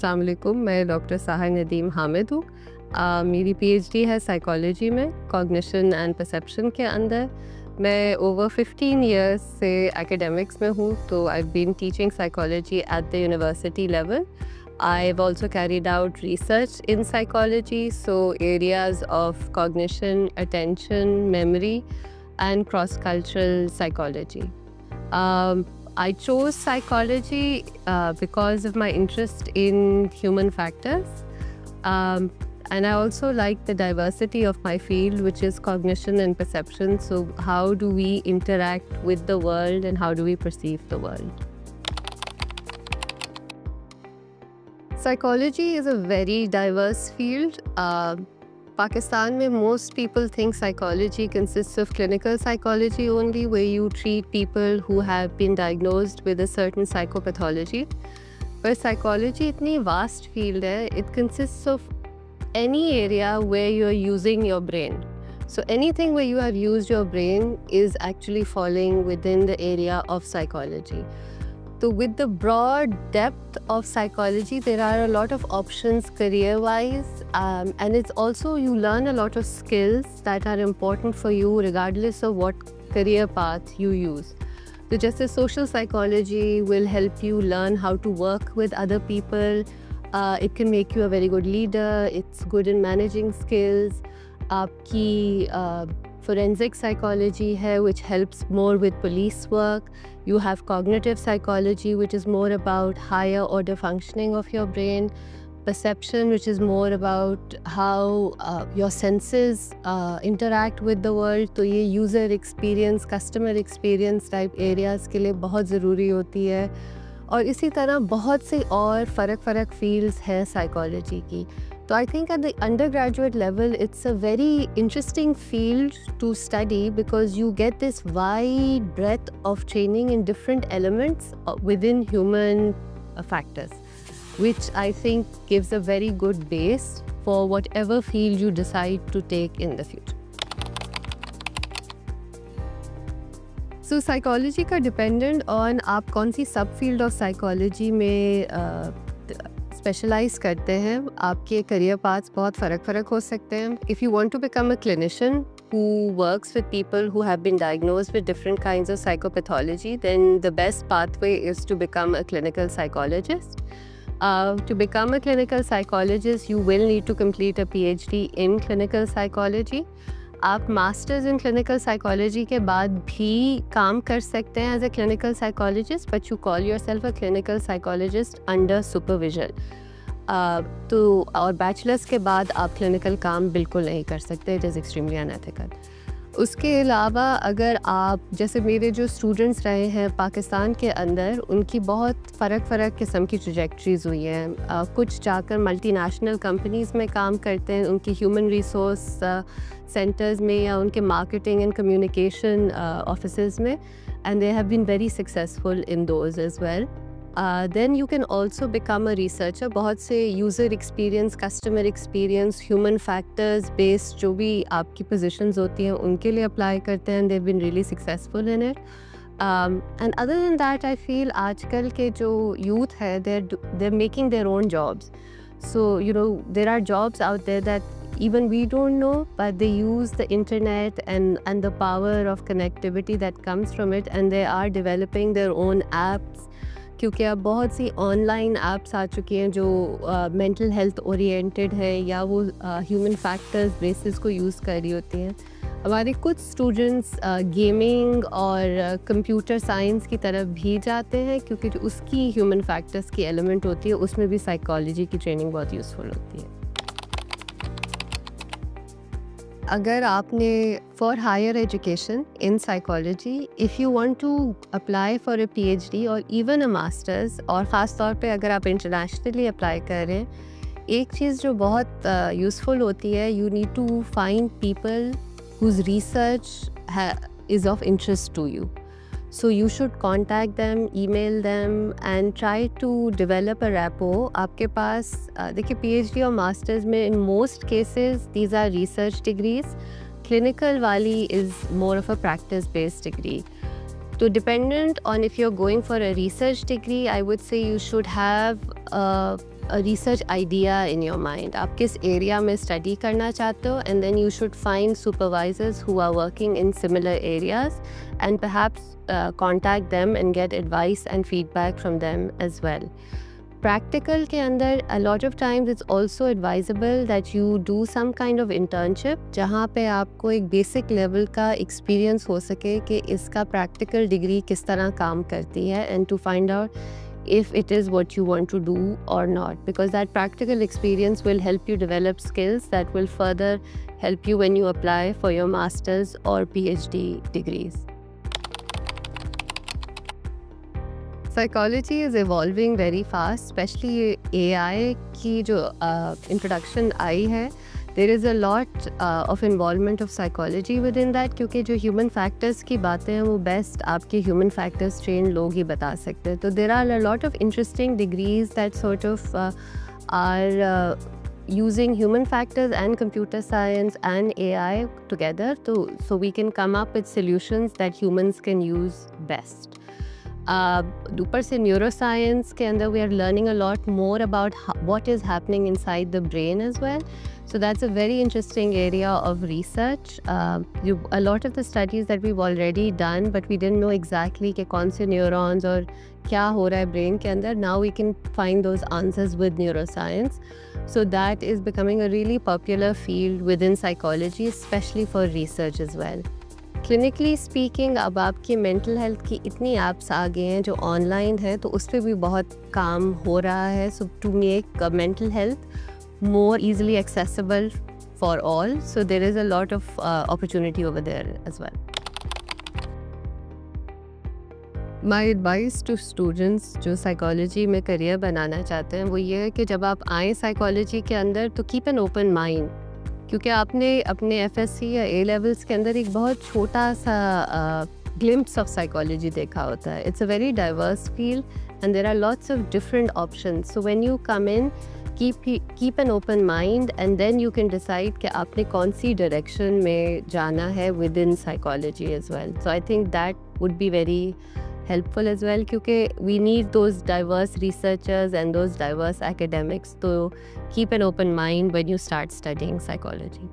अस्सलाम वालेकुम, मैं डॉक्टर साहा नदीम हामिद हूँ। मेरी पीएचडी है साइकोलॉजी में, कॉग्निशन एंड परसेप्शन के अंदर। मैं ओवर 15 इयर्स से एकेडमिक्स में हूँ, तो I been teaching psychology at the university level. I've also carried out research in psychology, so areas of cognition, attention, memory, and cross-cultural psychology. I chose psychology because of my interest in human factors. And I also like the diversity of my field, which is cognition and perception. So how do we interact with the world and how do we perceive the world? Psychology is a very diverse field. Pakistan mein most people think psychology consists of clinical psychology only, where you treat people who have been diagnosed with a certain psychopathology. But psychology itni vast field hai, it consists of any area where you are using your brain. So anything where you have used your brain is actually falling within the area of psychology. So with the broad depth of psychology, there are a lot of options career-wise, and it's also you learn a lot of skills that are important for you regardless of what career path you use. So just as social psychology will help you learn how to work with other people, it can make you a very good leader, it's good in managing skills. Aapki forensic psychology hai, which helps more with police work. You have cognitive psychology, which is more about higher order functioning of your brain. Perception, which is more about how your senses interact with the world. तो ये user experience, customer experience type areas के लिए बहुत ज़रूरी होती है. और इसी तरह बहुत से और फ़र्क fields हैं psychology की. So I think at the undergraduate level, it's a very interesting field to study because you get this wide breadth of training in different elements within human factors, which I think gives a very good base for whatever field you decide to take in the future. So psychology का dependent on आप कौन सी subfield of psychology में specialise करते हैं. आपके career paths बहुत फ़र्क हो सकते हैं. If you want to become a clinician who works with people who have been diagnosed with different kinds of psychopathology, then the best pathway is to become a clinical psychologist. To become a clinical psychologist, you will need to complete a PhD in clinical psychology. आप masters in clinical psychology के बाद भी काम कर सकते हैं as a clinical psychologist, but you call yourself a clinical psychologist under supervision. तो और बैचलर्स के बाद आप क्लिनिकल काम बिल्कुल नहीं कर सकते. It is extremely unethical. उसके अलावा अगर आप जैसे मेरे जो स्टूडेंट्स रहे हैं पाकिस्तान के अंदर, उनकी बहुत फ़र्क किस्म की ट्रजेक्ट्रीज़ हुई हैं. कुछ जाकर मल्टीनेशनल कंपनीज़ में काम करते हैं, उनकी ह्यूमन रिसोर्स सेंटर्स में या उनके मार्केटिंग एंड कम्युनिकेशन ऑफिसेज़ में, and they have been very successful in those as well. Then you can also become a researcher. बहुत से user experience, customer experience, human factors based जो भी आपकी positions होती हैं उनके लिए apply करते हैं. They've been really successful in it. And other than that, I feel आजकल के जो youth है, they're making their own jobs. So you know there are jobs out there that even we don't know, but they use the internet and the power of connectivity that comes from it, and they are developing their own apps. क्योंकि अब बहुत सी online apps आ चुकी हैं जो mental health oriented है या वो human factors basis को यूज़ कर रही होती हैं. हमारे कुछ स्टूडेंट्स गेमिंग और कंप्यूटर साइंस की तरफ भी जाते हैं क्योंकि जो उसकी ह्यूमन फैक्टर्स की एलिमेंट होती है उसमें भी साइकोलॉजी की ट्रेनिंग बहुत यूज़फुल होती है. अगर आपने for higher education in psychology, if you want to apply for a PhD और इवन अ मास्टर्स, और ख़ास तौर पे अगर आप इंटरनेशनली अप्लाई कर रहे हैं, एक चीज़ जो बहुत यूज़फुल होती है, you need to find people whose research is of interest to you. So you should contact them, email them and try to develop a rapport. आपके पास देखिए PhD और Masters में in most cases these are research degrees. Clinical वाली is more of a practice based degree. So dependent on if you're going for a research degree, I would say you should have a research idea in your mind. आप किस area में study करना चाहते हो, and then you should find supervisors who are working in similar areas and perhaps contact them and get advice and feedback from them as well. Practical के अंदर a lot of times it's also advisable that you do some kind of internship जहाँ पे आपको एक basic level का experience हो सके कि इसका practical degree किस तरह काम करती है, and to find out if it is what you want to do or not, because that practical experience will help you develop skills that will further help you when you apply for your master's or PhD degrees. Psychology is evolving very fast, especially AI की जो introduction आई है. There is a lot of involvement of psychology within that, क्योंकि जो human factors की बातें हैं वो best आपके human factors trained लोग ही बता सकते हैं. तो there are a lot of interesting degrees that sort of are using human factors and computer science and AI together, so we can come up with solutions that humans can use best. ऊपर से neuroscience के अंदर we are learning a lot more about what is happening inside the brain as well. So that's a very interesting area of research. A lot of the studies that we've already done, but we didn't know exactly कि कौन से neurons और क्या हो रहा है brain के अंदर. Now we can find those answers with neuroscience. So that is becoming a really popular field within psychology, especially for research as well. Clinically speaking अब आपकी मेंटल हेल्थ की इतनी ऐप्स आ गए हैं जो ऑनलाइन है, तो उस पर भी बहुत काम हो रहा है. So to make mental health more easily accessible for all, so there is a lot of opportunity over there as well. My advice to students जो साइकोलॉजी में करियर बनाना चाहते हैं वो ये है कि जब आप आएँ साइकोलॉजी के अंदर तो कीप एन ओपन माइंड, क्योंकि आपने अपने एफएससी या ए लेवल्स के अंदर एक बहुत छोटा सा ग्लिम्प्स ऑफ साइकोलॉजी देखा होता है. It's a very diverse field and there are lots of different options. So when you come in, keep an open mind and then you can decide कि आपने कौन सी डायरेक्शन में जाना है within psychology as well. So I think that would be very helpful as well, क्योंकि we need those diverse researchers and those diverse academics, so keep an open mind when you start studying psychology.